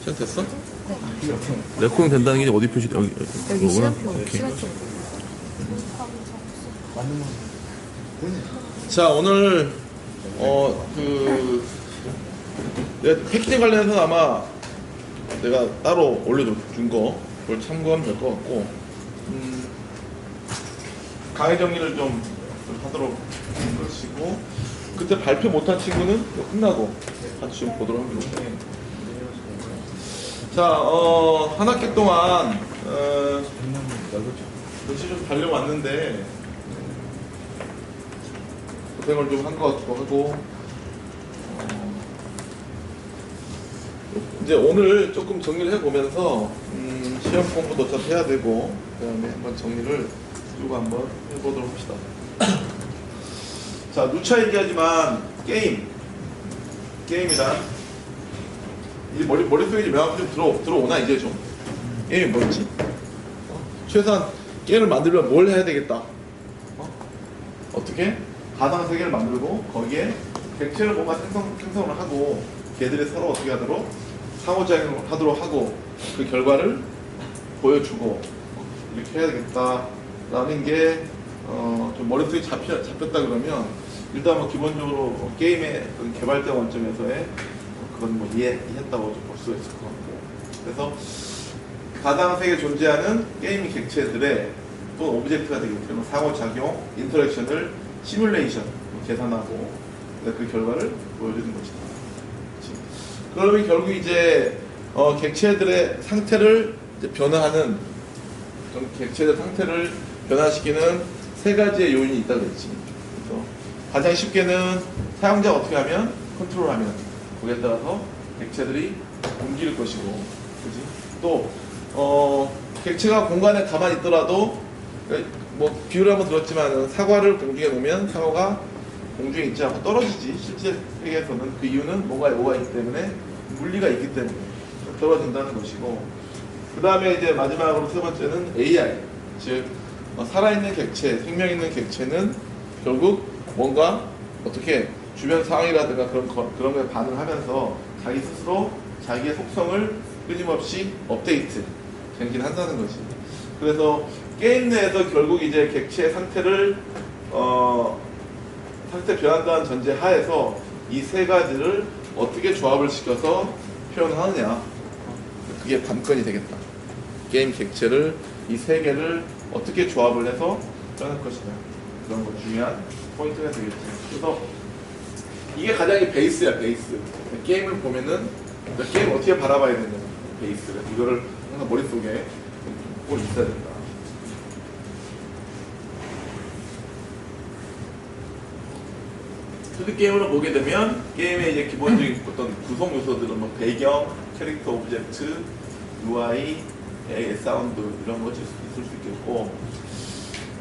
시간 됐어? 네. 레코딩 된다는 게 어디 표시? 여기 여기 시간표, 오케이. 시간표. 자, 오늘 내가 패키징 관련해서 아마 내가 따로 올려준 거 그걸 참고하면 될 것 같고, 강의 정리를 좀 하도록 하시고, 그때 발표 못한 친구는 끝나고 같이 좀 보도록 하겠습니다. 자, 한 학기 동안 열심히 좀 달려왔는데 고생을 좀 한 것 같기도 하고, 이제 오늘 조금 정리를 해보면서 시험 공부도 어차피 해야 되고, 그 다음에 한번 정리를 쭉 한번 해보도록 합시다. 자, 누차 얘기하지만 게임이란 이 머릿속에 이제 명확히 좀 들어오나 이제 좀. 게임이 뭐였지? 최소한 게임을 만들면 뭘 해야 되겠다. 어떻게? 가상 세계를 만들고 거기에 객체를 뭔가 생성을 하고 걔들이 서로 어떻게 하도록 상호작용을 하도록 하고 그 결과를 보여주고 이렇게 해야 되겠다라는 게 좀 머릿속에 잡혔다 그러면 일단 뭐 기본적으로 게임의 개발자 관점에서의 그건 뭐 이해했다고 좀 볼 수가 있을 것 같고, 그래서 가상 세계에 존재하는 게임 객체들의 또 오브젝트가 되기 때문에 상호작용, 인터랙션을 시뮬레이션, 계산하고 그 결과를 보여주는 것이다. 그러면 결국 이제 객체들의 상태를 이제 변화하는, 객체들 상태를 변화시키는 세 가지의 요인이 있다고 했지. 그래서 가장 쉽게는 사용자가 어떻게 하면 컨트롤하면 거기에 따라서 객체들이 움직일 것이고, 그지? 또 객체가 공간에 가만히 있더라도 뭐 비유를 한번 들었지만 사과를 공중에 놓으면 사과가 공중에 있지 않고 떨어지지. 실제 세계에서는 그 이유는 뭐가 있기 때문에, 물리가 있기 때문에 떨어진다는 것이고, 그 다음에 이제 마지막으로 세 번째는 AI, 즉 살아있는 객체, 생명 있는 객체는 결국 뭔가 어떻게 주변 상황이라든가 그런 거에 반응하면서 자기 스스로 자기의 속성을 끊임없이 업데이트, 갱신한다는 것이. 그래서 게임 내에서 결국 이제 객체의 상태를 상태 변한다는 전제 하에서 이 세 가지를 어떻게 조합을 시켜서 표현하느냐, 그게 관건이 되겠다. 게임 객체를 이 세 개를 어떻게 조합을 해서 표현할 것이다. 그런 거 중요한 포인트가 되겠죠. 그래서 이게 가장 베이스야, 베이스. 게임을 보면은 게임 어떻게 바라봐야 되는 베이스를, 이거를 항상 머릿속에 꼭 있어야 된다. 게임으로 보게 되면 게임의 이제 기본적인 어떤 구성 요소들은 뭐 배경, 캐릭터 오브젝트, UI, 사운드 이런 거 있을 수 있겠고,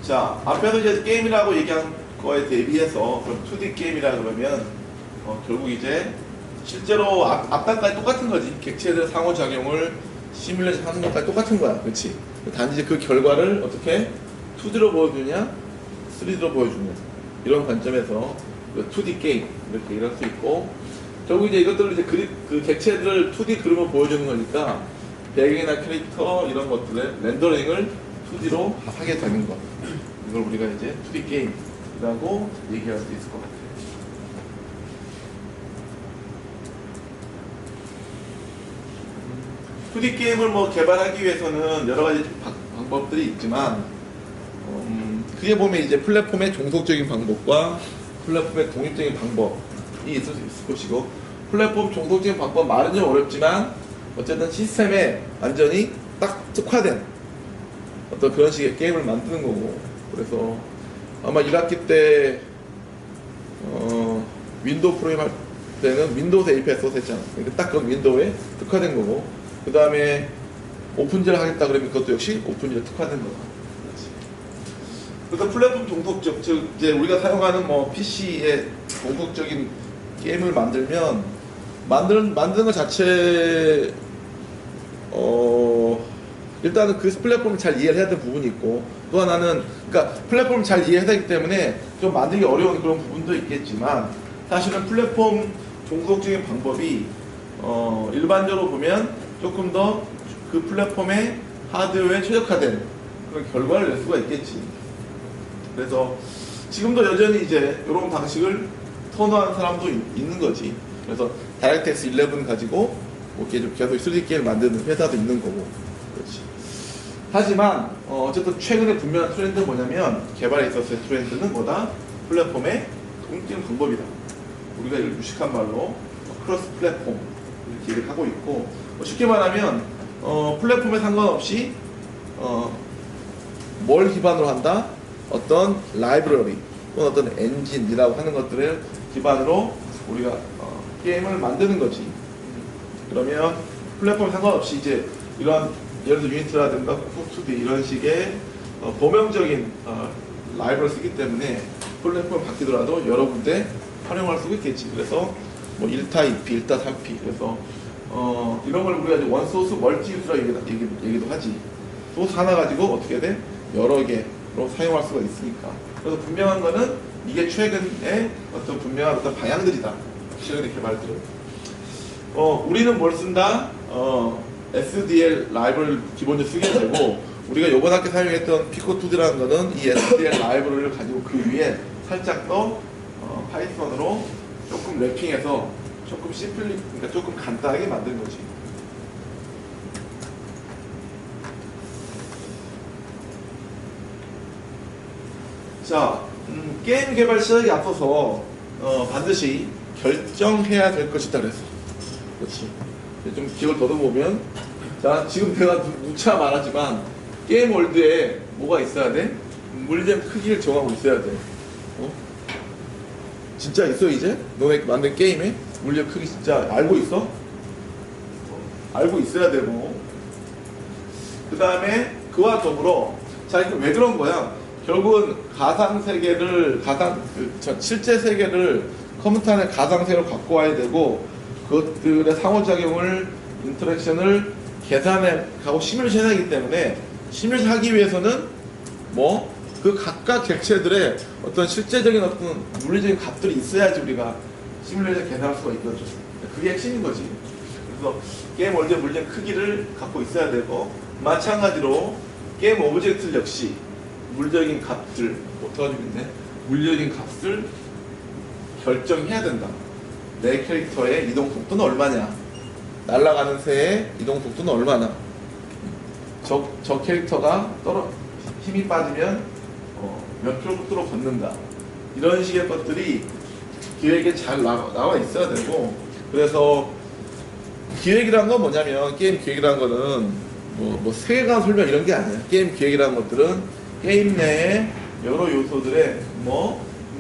자, 앞에서 이제 게임이라고 얘기한 거에 대비해서 그럼 2D 게임이라 그러면 결국 이제 실제로 앞단까지 똑같은 거지. 객체들 상호작용을 시뮬레이션 하는 것까지 똑같은 거야, 그렇지? 단지 그 결과를 어떻게 2D로 보여주냐, 3D로 보여주냐, 이런 관점에서 2D 게임 이렇게 일할 수 있고, 결국 이제 이것들을 이제 그 객체들을 2D 그림으로 보여주는 거니까 배경이나 캐릭터 이런 것들의 렌더링을 2D로 하게 되는 것, 이걸 우리가 이제 2D 게임이라고 얘기할 수 있을 것 같아요. (2D) 게임을 뭐 개발하기 위해서는 여러 가지 방법들이 있지만, 그게 보면 이제 플랫폼의 종속적인 방법과 플랫폼의 독립적인 방법이 있을 것이고, 플랫폼 종속적인 방법 말은 좀 어렵지만 어쨌든 시스템에 완전히 딱 특화된 어떤 그런 식의 게임을 만드는 거고, 그래서 아마 1학기 때 윈도우 프로그램 할 때는 윈도우에서 API 써서 했잖아. 그러니까 딱 그 윈도우에 특화된 거고, 그 다음에 오픈젤 하겠다 그러면 그것도 역시 오픈젤에 특화된 거고. 그래서 플랫폼 종속적, 즉 이제 우리가 사용하는 뭐 PC의 종속적인 게임을 만들면 만드는 것 자체 일단은 그 플랫폼을 잘 이해를 해야 되는 부분이 있고, 또 하나는 그러니까 플랫폼을 잘 이해해야 되기 때문에 좀 만들기 어려운 그런 부분도 있겠지만, 사실은 플랫폼 종속적인 방법이 일반적으로 보면 조금 더 그 플랫폼의 하드웨어에 최적화된 그런 결과를 낼 수가 있겠지. 그래서 지금도 여전히 이제 이런 방식을 선호하는 사람도 있는 거지. 그래서 다이렉트X 11 가지고 뭐 계속 3D 게임을 만드는 회사도 있는 거고. 그렇지. 하지만 어쨌든 최근에 분명한 트렌드는 뭐냐면, 개발에 있어서의 트렌드는 뭐다? 플랫폼의 움직이는 방법이다. 우리가 이걸 무식한 말로 크로스 플랫폼 이렇게 얘기를 하고 있고, 쉽게 말하면 플랫폼에 상관없이 뭘 기반으로 한다? 어떤 라이브러리 또는 어떤 엔진이라고 하는 것들을 기반으로 우리가 게임을 만드는 거지. 그러면 플랫폼에 상관없이 이제 이런 예를 들어 유니티라든가 쿡2D 이런 식의 범용적인 라이브러리를 쓰기 때문에 플랫폼이 바뀌더라도 여러 군데 활용할 수 있겠지. 그래서 뭐 1타 2피, 1타 3피. 그래서 이런 걸 우리가 이제 원소스 멀티유스라고 얘기도 하지. 소스 하나 가지고 어떻게 돼? 여러 개로 사용할 수가 있으니까. 그래서 분명한 거는 이게 최근에 어떤 분명한 어떤 방향들이다. 최근에 개발들. 우리는 뭘 쓴다? SDL 라이브러리를 기본적으로 쓰게 되고, 우리가 요번 학기 사용했던 피코2D라는 거는 이 SDL 라이브러리를 가지고 그 위에 살짝 더 파이썬으로 조금 랩핑해서 조금 그러니까 조금 간단하게 만든 거지. 자, 게임 개발 시작에 앞서서 반드시 결정해야 될 것이다 그랬어. 그렇지. 좀 기억을 더듬어보면, 자, 지금 내가 누차 말하지만 게임 월드에 뭐가 있어야 돼? 물량 크기를 정하고 있어야 돼. 진짜 있어 이제? 너네 만든 게임에 물량 크기 진짜 알고 있어? 알고 있어야 되고, 그 다음에 그와 더불어, 자, 이거 왜 그런 거야? 결국은 가상 세계를 실제 세계를 컴퓨터 안에 가상 세계로 갖고 와야 되고, 그것들의 상호작용을 인터랙션을 계산해 가고 시뮬레이션 하기 때문에, 시뮬레이션 하기 위해서는 뭐 그 각각 객체들의 어떤 실제적인 어떤 물리적인 값들이 있어야지 우리가 시뮬레이션 계산할 수가 있거든. 그게 핵심인 거지. 그래서 게임 월드의 물리적인 크기를 갖고 있어야 되고, 마찬가지로 게임 오브젝트 역시 물리적인 값들, 어떡하지고 있네? 물리적인 값을 결정해야 된다. 내 캐릭터의 이동 속도는 얼마냐? 날아가는 새의 이동 속도는 얼마나? 저 캐릭터가 힘이 빠지면 몇 킬로미터로 걷는다. 이런 식의 것들이 기획에 잘 나와 있어야 되고, 그래서 기획이란 건 뭐냐면, 게임 기획이란 거는 뭐 세계관 설명 이런 게 아니야. 게임 기획이라는 것들은 게임 내에 여러 요소들의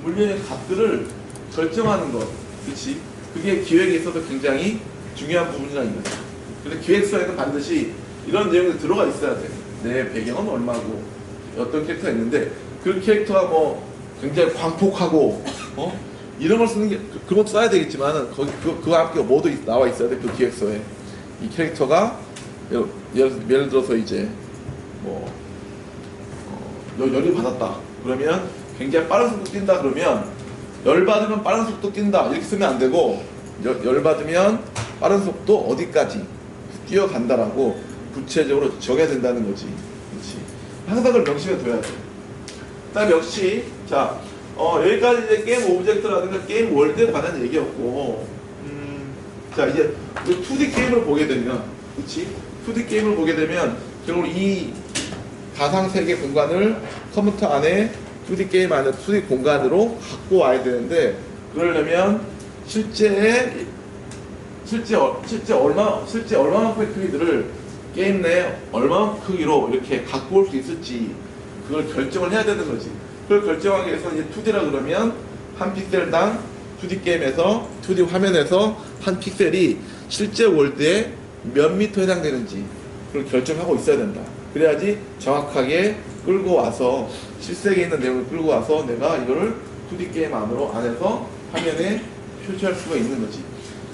물리적인 값들을 결정하는 것. 그렇지? 그게 기획에 있어서 굉장히 중요한 부분이라는 거죠. 그래서 기획서에는 반드시 이런 내용이 들어가 있어야 돼. 내 배경은 얼마고, 어떤 캐릭터가 있는데, 그 캐릭터가 굉장히 광폭하고, 이런 걸 쓰는 게, 그런 것도 써야 되겠지만은, 그 앞에 모두 나와 있어야 돼, 그 기획서에. 이 캐릭터가, 예를 들어서 이제, 열이 받았다. 그러면 굉장히 빠른 속도 뛴다. 그러면, 열 받으면 빠른 속도 뛴다. 이렇게 쓰면 안 되고, 열 받으면 빠른 속도 어디까지 뛰어간다라고 구체적으로 정해야 된다는 거지. 그렇지. 항상 그걸 명심해 둬야 돼. 그다음 역시, 자, 여기까지 이제 게임 오브젝트라든가 게임 월드에 관한 얘기였고, 자, 이제 2D 게임을 보게 되면, 그렇지? 2D 게임을 보게 되면, 결국 이 가상세계 공간을 컴퓨터 안에 2D 게임 안에 2D 공간으로 갖고 와야 되는데, 그러려면 실제 얼마만큼의 크기들을 게임 내에 얼마만큼 크기로 이렇게 갖고 올 수 있을지, 그걸 결정을 해야 되는 거지. 그걸 결정하기 위해서 이제 2D라 그러면 한 픽셀당 2D 게임에서 2D 화면에서 한 픽셀이 실제 월드에 몇 미터 해당되는지 그걸 결정하고 있어야 된다. 그래야지 정확하게 끌고 와서 실세계에 있는 내용을 끌고 와서 내가 이거를 2D 게임 안에서 화면에 표시할 수가 있는 거지.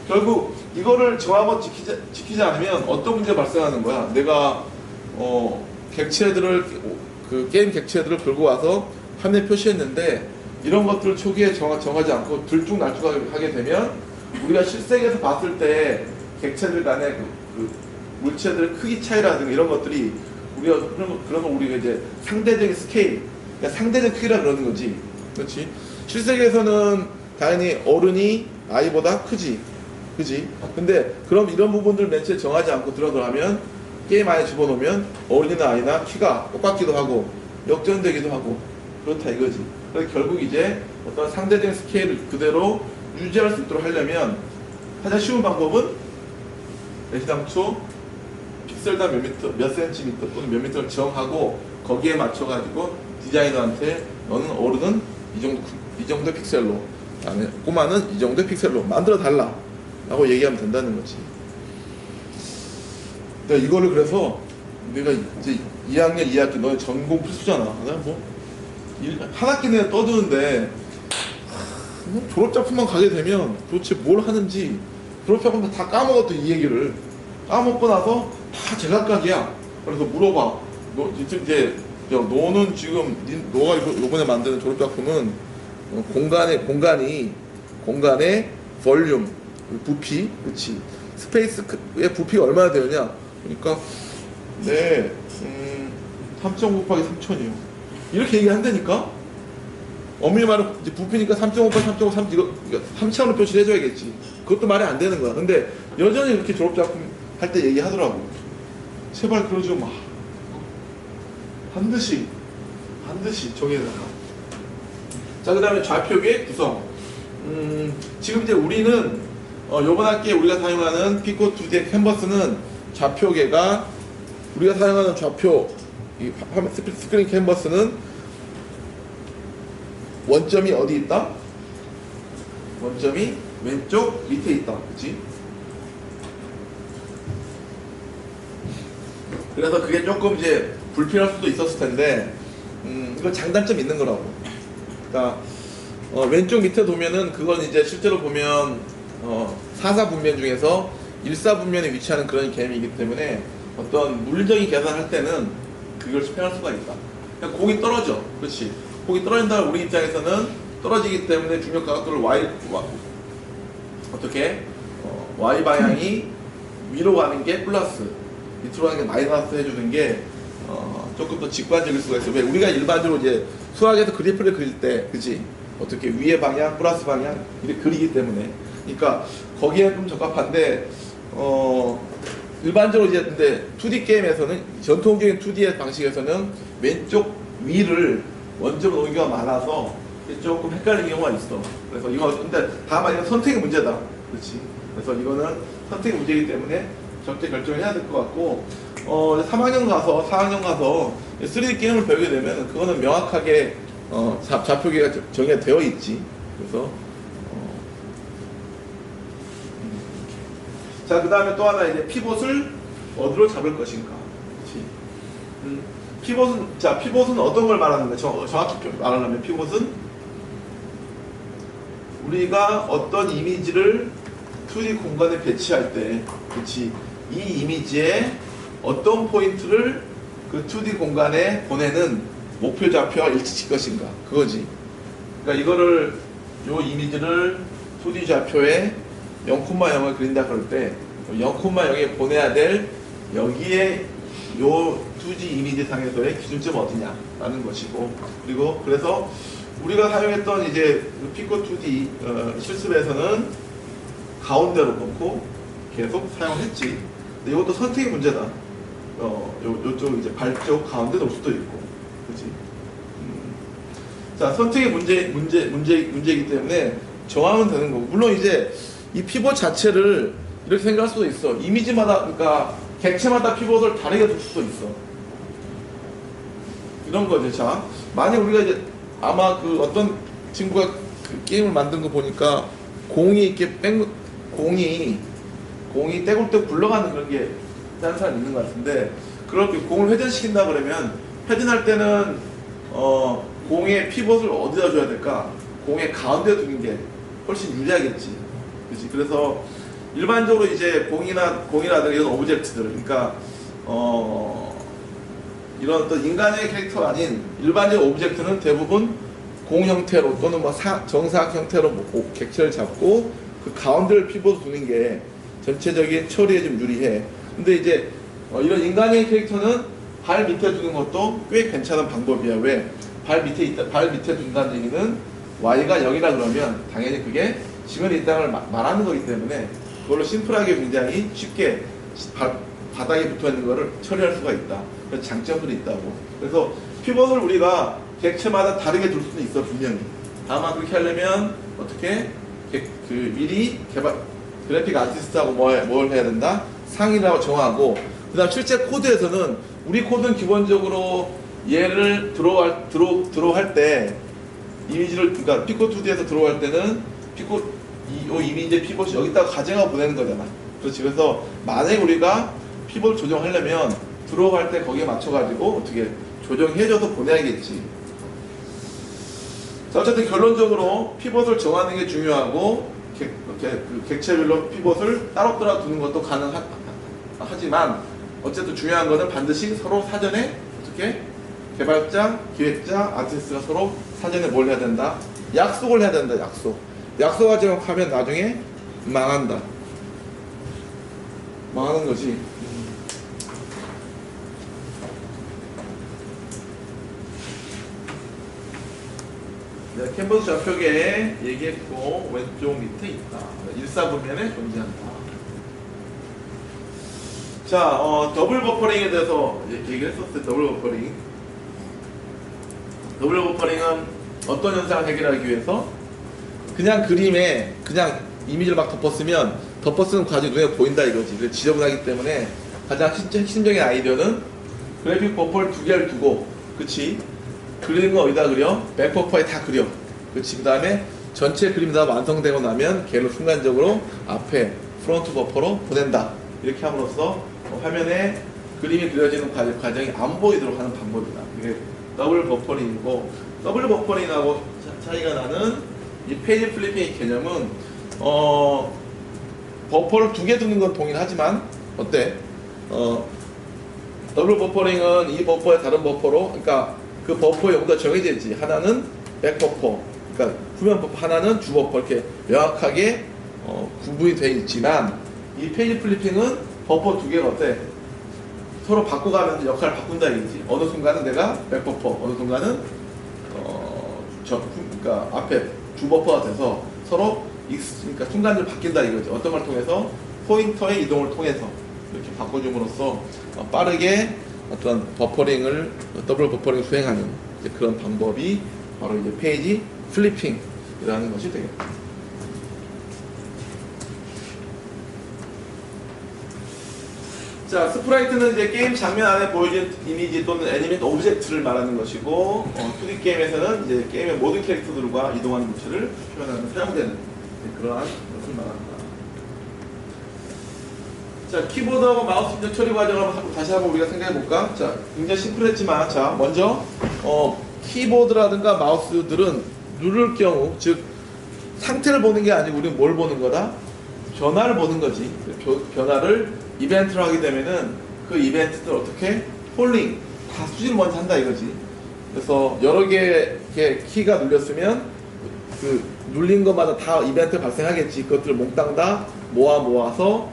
결국 이거를 정확하게 지키지 않으면 어떤 문제가 발생하는 거야. 내가 게임 객체들을 끌고 와서 화면에 표시했는데, 이런 것들을 초기에 정하지 않고 들쭉날쭉하게 되면 우리가 실생에서 봤을 때 객체들 간의 물체들의 크기 차이라든가 이런 것들이 우리가 그런 거 우리가 이제 상대적인 스케일, 그러니까 상대적 크기라 그러는 거지. 그렇지? 실생에서는 당연히 어른이 아이보다 크지. 그지? 근데 그럼 이런 부분들 맨 처음에 정하지 않고 들어가면 게임 안에 집어넣으면 어린이나 아이나 키가 똑같기도 하고 역전되기도 하고 그렇다 이거지. 그래서 결국 이제 어떤 상대적인 스케일을 그대로 유지할 수 있도록 하려면 가장 쉬운 방법은 애시당초 픽셀당 몇 미터, 몇 센티미터 또는 몇 미터를 정하고 거기에 맞춰가지고 디자이너한테 너는 어른은 이 정도 픽셀로, 그다음에 꼬마는 이 정도 픽셀로 만들어 달라 라고 얘기하면 된다는 거지. 내가 이거를 그래서 내가 이제 2학년 2학기 너의 전공 필수잖아. 내가 뭐 한 학기 내내 떠드는데 졸업작품만 가게 되면 도대체 뭘 하는지 졸업작품 다 까먹었던 이 얘기를 까먹고 나서 다 제각각이야. 그래서 물어봐. 너 이제 너는 지금 너가 이번에 만드는 졸업작품은 공간의 볼륨, 부피, 그렇지? 스페이스의 부피가 얼마나 되느냐? 그러니까 네, 3.5 곱하기 3천이요. 이렇게 얘기한다니까? 엄밀히 말하면 이제 부피니까 3.5 곱하기 3.5, 3, 이거 3차원로 표시를 해줘야겠지. 그것도 말이 안 되는 거야. 근데 여전히 이렇게 졸업작품 할 때 얘기하더라고. 제발 그러지 마. 반드시 정해놔라. 자, 그 다음에 좌표계 구성. 지금 이제 우리는 요번 학기에 우리가 사용하는 피코 2D 캔버스는 좌표계가 우리가 사용하는 좌표 이 스크린 캔버스는 원점이 어디 있다? 원점이 왼쪽 밑에 있다. 그치? 그래서 그게 조금 이제 불필요할 수도 있었을 텐데 이거 장단점 있는 거라고. 그러니까 왼쪽 밑에 보면은 그건 이제 실제로 보면 4사 분면 중에서 1사 분면에 위치하는 그런 개념이기 때문에 어떤 물리적인 계산할 때는 그걸 수행할 수가 있다. 그냥 공이 떨어져. 그렇지. 공이 떨어진다면 우리 입장에서는 떨어지기 때문에 중력 가속도를 어떻게 y 방향이 위로 가는 게 플러스, 밑으로 가는 게 마이너스 해주는 게 조금 더 직관적일 수가 있어. 왜 우리가 일반적으로 이제 수학에서 그래프를 그릴 때, 그지? 어떻게 위의 방향, 플러스 방향 이렇게 그리기 때문에, 그러니까 거기에 좀 적합한데 일반적으로 이제 근데 2D 게임에서는 전통적인 2D의 방식에서는 왼쪽 위를 원점으로 놓은 경우가 많아서 조금 헷갈리는 경우가 있어. 그래서 이거 근데 다만 이건 선택의 문제다. 그렇지. 그래서 이거는 선택의 문제이기 때문에 적재 결정을 해야 될 것 같고 3학년 가서 4학년 가서 3D 게임을 배우게 되면 그거는 명확하게 좌표계가 정의가 되어 있지. 그래서 자, 그 다음에 또 하나 이제 피봇을 어디로 잡을 것인가. 그렇지? 피봇은 어떤 걸 말하는가? 정확히 말하려면 피봇은 우리가 어떤 이미지를 2D 공간에 배치할 때, 그렇지? 이 이미지에 어떤 포인트를 그 2D 공간에 보내는 목표 좌표와 일치칠 것인가. 그거지. 그러니까 이거를 요 이미지를 2D 좌표에 0,0을 그린다 그럴 때 0,0에 보내야 될 여기에 요 2D 이미지 상에서의 기준점 어디냐 라는 것이고, 그리고 그래서 우리가 사용했던 이제 피코 2D 실습에서는 가운데로 놓고 계속 사용했지. 근데 이것도 선택의 문제다. 요쪽 이제 발 쪽 가운데 놓을 수도 있고, 그렇지? 자, 선택의 문제이기 때문에 정하면 되는 거고, 물론 이제 이 피봇 자체를 이렇게 생각할 수도 있어. 이미지마다, 그러니까 객체마다 피봇을 다르게 둘 수도 있어. 이런 거지. 자, 만약 우리가 이제 아마 그 어떤 친구가 그 게임을 만든 거 보니까 공이 이렇게 공이 떼굴떼굴 굴러가는 그런 게 다른 사람 있는 것 같은데, 그렇게 공을 회전시킨다 그러면 회전할 때는 공의 피봇을 어디다 줘야 될까? 공의 가운데 두는 게 훨씬 유리하겠지. 그렇지? 그래서 일반적으로 이제 공이라든가 이런 오브젝트들, 그러니까 이런 어떤 인간의 캐릭터가 아닌 일반적 오브젝트는 대부분 공 형태로 또는 뭐 정사각 형태로 객체를 잡고 그 가운데를 피봇을 두는 게 전체적인 처리에 좀 유리해. 근데 이제 이런 인간의 캐릭터는 발 밑에 두는 것도 꽤 괜찮은 방법이야. 왜? 발 밑에 둔다는 얘기는 y가 0이라 그러면 당연히 그게 지면에 있다는 걸 말하는 거기 때문에 그걸로 심플하게 굉장히 쉽게 바닥에 붙어 있는 거를 처리할 수가 있다. 그래서 장점들이 있다고. 그래서 피벗을 우리가 객체마다 다르게 둘 수는 있어, 분명히. 다만 그렇게 하려면 어떻게 미리 그래픽 아티스트하고 뭘 해야 된다? 상의라고 정하고, 그 다음 실제 코드에서는 우리 코드는 기본적으로 얘를 드로우할 때 이미지를, 그러니까 피코2D에서 드로우할 때는 이 이미지의 피벗이 여기다가 가정하고 보내는 거잖아. 그렇지. 그래서 만약에 우리가 피벗 조정하려면 드로우할 때 거기에 맞춰가지고 어떻게 조정해줘서 보내야겠지. 자, 어쨌든 결론적으로 피벗을 정하는 게 중요하고, 그 객체별로 피벗을 따로 두는 것도 가능하지만, 어쨌든 중요한 거는 반드시 서로 사전에 어떻게 개발자, 기획자, 아티스트가 서로 사전에 뭘 해야 된다? 약속을 해야 된다. 약속하지 않고 하면 나중에 망한다. 망하는 거지. 네, 캔버스 좌표계에 얘기했고 왼쪽 밑에 있다. 일사분면에 존재한다. 자, 더블 버퍼링에 대해서 얘기를 했었어요. 더블 버퍼링. 더블 버퍼링은 어떤 현상을 해결하기 위해서 그냥 그림에 그냥 이미지를 막 덮어쓰는 과정이 눈에 보인다 이거지. 그래서 지저분하기 때문에 가장 핵심적인 아이디어는 그래픽 버퍼를 2개를 두고, 그치? 그리는 거 어디다 그려? 백 버퍼에 다 그려. 그치? 그 다음에 전체 그림이 다 완성되고 나면 걔를 순간적으로 앞에 프론트 버퍼로 보낸다. 이렇게 함으로써 화면에 그림이 그려지는 과정이 안 보이도록 하는 방법이다. 이게 더블 버퍼링이고, 더블 버퍼링하고 차이가 나는 이 페이지 플리핑의 개념은 버퍼를 2개 두는 건 동일하지만 어때? 더블 버퍼링은 이 버퍼에 다른 버퍼로, 그러니까 그 버퍼 용도가 정해져 있지. 하나는 백 버퍼, 그러니까 후면 버퍼, 하나는 주 버퍼, 이렇게 명확하게 구분이 되어 있지만, 이 페이지 플리핑은 버퍼 2개가 어때? 서로 바꿔가면서 역할을 바꾼다 이거지. 어느 순간은 내가 백 버퍼, 어느 순간은 그러니까 앞에 주 버퍼가 돼서 서로 그러니까 순간적으로 바뀐다 이거지. 어떤 걸 통해서? 포인터의 이동을 통해서 이렇게 바꿔줌으로써 빠르게 어떤 버퍼링을, 더블 버퍼링을 수행하는 그런 방법이 바로 이제 페이지 플리핑이라는 것이 되겠다. 자, 스프라이트는 이제 게임 장면 안에 보여진 이미지 또는 애니메이트 오브젝트를 말하는 것이고, 2D 게임에서는 이제 게임의 모든 캐릭터들과 이동하는 물체를 표현하는 사용되는 그러한 것을 말합니다. 자, 키보드하고 마우스 입력 처리 과정을 다시 한번 우리가 생각해 볼까? 자, 굉장히 심플했지만, 자, 먼저 키보드라든가 마우스들은 누를 경우, 즉 상태를 보는 게 아니고 우리는 뭘 보는 거다? 변화를 보는 거지. 변화를 이벤트로 하게 되면은 그 이벤트들 어떻게 폴링 다 수집을 먼저 한다 이거지. 그래서 여러 개의 키가 눌렸으면 그 눌린 것마다 다 이벤트 발생하겠지. 그것들을 몽땅 다 모아서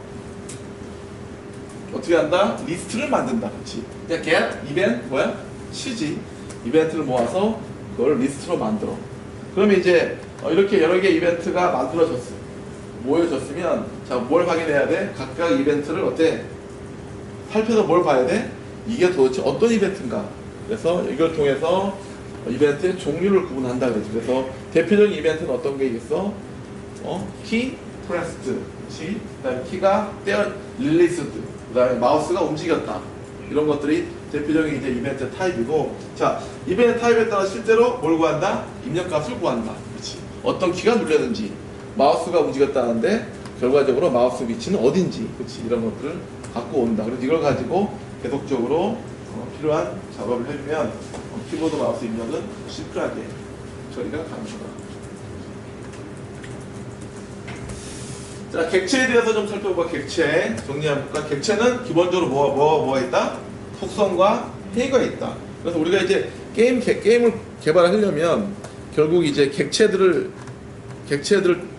어떻게 한다? 리스트를 만든다. 그렇지. 그냥 get 이벤트 뭐야? 치지. 이벤트를 모아서 그걸 리스트로 만들어. 그러면 이제 이렇게 여러 개의 이벤트가 만들어졌어. 모여졌으면, 자, 뭘 확인해야 돼? 각각 이벤트를 어때? 살펴서 뭘 봐야 돼? 이게 도대체 어떤 이벤트인가? 그래서 이걸 통해서 이벤트의 종류를 구분한다 그러지. 그래서 대표적인 이벤트는 어떤 게 있어? 키 프레스드, 그치? 그 다음에 키가 릴리스드, 그 다음에 마우스가 움직였다. 이런 것들이 대표적인 이제 이벤트 타입이고, 자, 이벤트 타입에 따라 실제로 뭘 구한다? 입력값을 구한다. 그치? 어떤 키가 눌렸는지, 마우스가 움직였다는데 결과적으로 마우스 위치는 어딘지, 그치? 이런 것들을 갖고 온다. 그래서 이걸 가지고 계속적으로 필요한 작업을 해주면 키보드 마우스 입력은 심플하게 처리가 가능하다. 자, 객체에 대해서 좀 살펴볼까? 객체 정리해볼까? 객체는 기본적으로 뭐가 있다? 속성과 행위가 있다. 그래서 우리가 이제 게임을 개발하려면 결국 이제 객체들을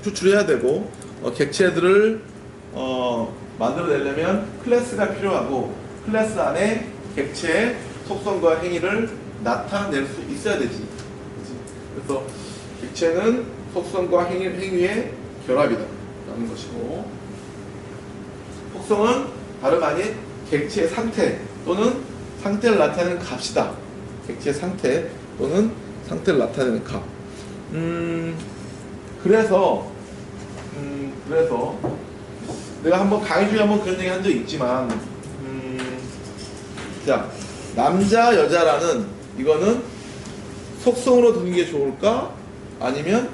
추출해야 되고, 객체들을 만들어내려면 클래스가 필요하고 클래스 안에 객체의 속성과 행위를 나타낼 수 있어야 되지. 그치? 그래서 객체는 속성과 행위의 결합이다 라는 것이고, 속성은 다름 아닌 객체의 상태 또는 상태를 나타내는 값이다. 객체의 상태 또는 상태를 나타내는 값. 그래서 내가 한번 강의 중에 한번 그런 얘기 한 적 있지만, 자, 남자 여자라는 이거는 속성으로 두는 게 좋을까? 아니면,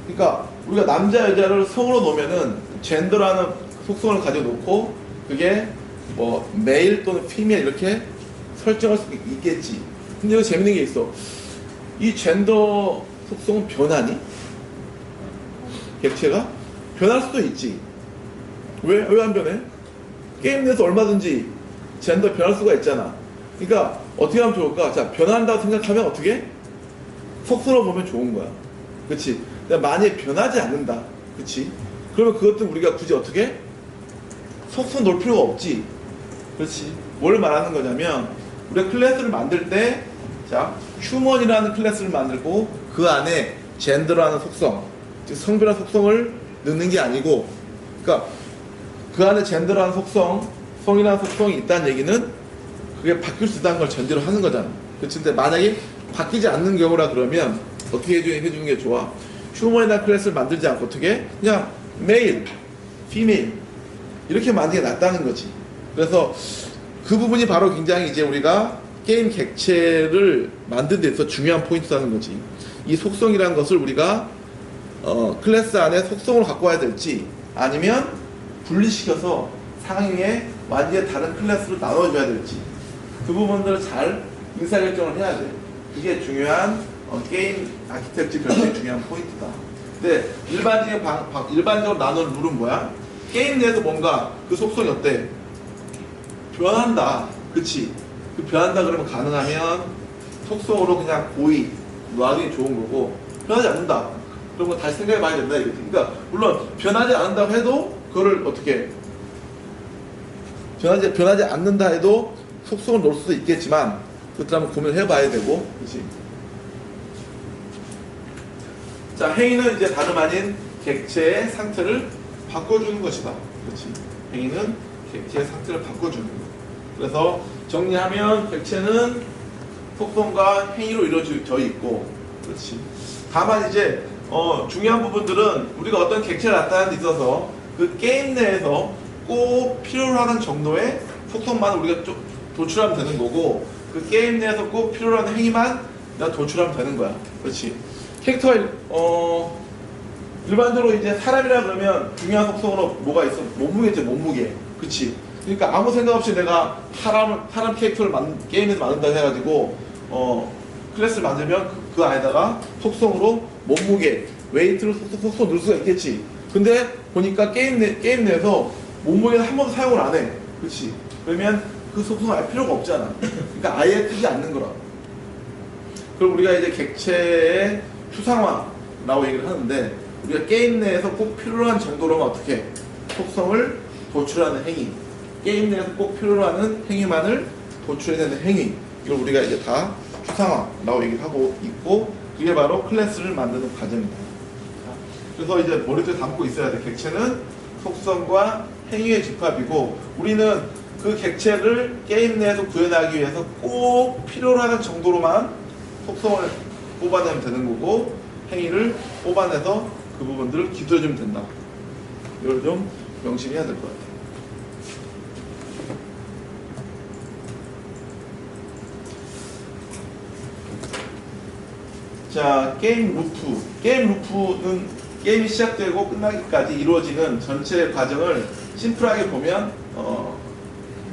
그러니까 우리가 남자 여자를 성으로 놓으면은 젠더라는 속성을 가지고 놓고 그게 뭐 메일 또는 피메일 이렇게 설정할 수 있겠지. 근데 여기 재밌는 게 있어. 이 젠더 속성은 변하니? 객체가? 변할 수도 있지. 왜 안 변해? 게임 내에서 얼마든지 젠더 변할 수가 있잖아. 그러니까 어떻게 하면 좋을까? 자, 변한다고 생각하면 어떻게? 속성으로 보면 좋은 거야. 그치? 만약에 변하지 않는다. 그치? 그러면 그것도 우리가 굳이 어떻게? 속성 놓을 필요가 없지. 그렇지? 뭘 말하는 거냐면, 우리가 클래스를 만들 때, 자, 휴먼이라는 클래스를 만들고 그 안에 젠더라는 속성, 즉 성별한 속성을 넣는 게 아니고, 그러니까 그 안에 젠더라는 속성, 성이라는 속성이 있다는 얘기는 그게 바뀔 수 있다는 걸 전제로 하는 거잖아. 그렇지? 근데 만약에 바뀌지 않는 경우라 그러면 어떻게 해주는 게 좋아? 휴먼이라는 클래스를 만들지 않고 어떻게? 그냥 메일, 피메일 이렇게 만드는 게 낫다는 거지. 그래서 그 부분이 바로 굉장히 이제 우리가 게임 객체를 만드는 데 있어서 중요한 포인트라는 거지. 이 속성이라는 것을 우리가 클래스 안에 속성으로 갖고 와야 될지, 아니면 분리시켜서 상위에 완전히 다른 클래스로 나눠줘야 될지, 그 부분들을 잘 의사결정을 해야 돼. 그게 중요한 게임 아키텍처 결정이 중요한 포인트다. 근데 일반적으로 나누는 룰은 뭐야? 게임 내에서 뭔가 그 속성이 어때? 변한다. 그치? 그 변한다 그러면 가능하면 속성으로 그냥 고의 놔두기 좋은 거고, 변하지 않는다 그런 거 다시 생각해 봐야 된다 이거지. 그러니까 물론 변하지 않는다고 해도 그거를 어떻게 변하지 않는다 해도 속성을 놓을 수도 있겠지만 그것도 한번 고민을 해봐야 되고. 그치? 자, 행위는 이제 다름 아닌 객체의 상태를 바꿔주는 것이다. 그렇지? 행위는 객체의 상태를 바꿔주는 것. 그래서 정리하면 객체는 속성과 행위로 이루어져 있고, 그렇지? 다만 이제 중요한 부분들은 우리가 어떤 객체를 나타내는 데 있어서 그 게임 내에서 꼭 필요로 하는 정도의 속성만 우리가 좀 도출하면 되는 거고, 그 게임 내에서 꼭 필요로 하는 행위만 내가 도출하면 되는 거야. 그렇지? 캐릭터가 일반적으로 이제 사람이라 그러면 중요한 속성으로 뭐가 있어? 몸무게지, 몸무게. 그치? 그러니까 아무 생각 없이 내가 사람 캐릭터를 게임에서 만든다고 해가지고 클래스를 만들면 그 안에다가 속성으로 몸무게, 웨이트를 속성 넣을 수가 있겠지. 근데 보니까 게임 내에서 몸무게는 한 번도 사용을 안 해. 그치? 그러면 그 속성을 알 필요가 없잖아. 그러니까 아예 뜨지 않는 거라. 그럼 우리가 이제 객체의 추상화라고 얘기를 하는데, 우리가 게임 내에서 꼭 필요한 정도로만 어떻게 속성을 도출하는 행위, 게임 내에서 꼭 필요로 하는 행위만을 도출해내는 행위, 이걸 우리가 이제 다 추상화라고 얘기를 하고 있고, 그게 바로 클래스를 만드는 과정입니다. 그래서 이제 머릿속에 담고 있어야 돼. 객체는 속성과 행위의 집합이고, 우리는 그 객체를 게임 내에서 구현하기 위해서 꼭 필요로 하는 정도로만 속성을 뽑아내면 되는 거고, 행위를 뽑아내서 그 부분들을 기술해주면 된다. 이걸 좀 명심해야 될 것 같아요. 자, 게임 루프. 게임 루프는 게임이 시작되고 끝나기까지 이루어지는 전체 과정을 심플하게 보면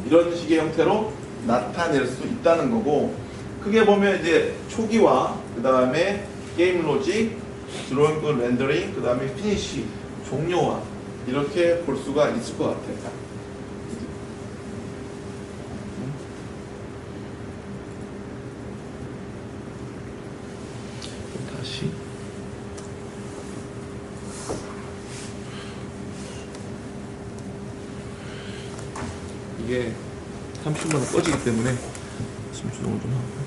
이런 식의 형태로 나타낼 수 있다는 거고, 크게 보면 이제 초기화, 그 다음에 게임 로직, 드로잉 또 렌더링, 그 다음에 피니시, 종료화, 이렇게 볼 수가 있을 것 같아요. 다시 이게 30분마다 꺼지기 때문에 짐 수동을 좀 하고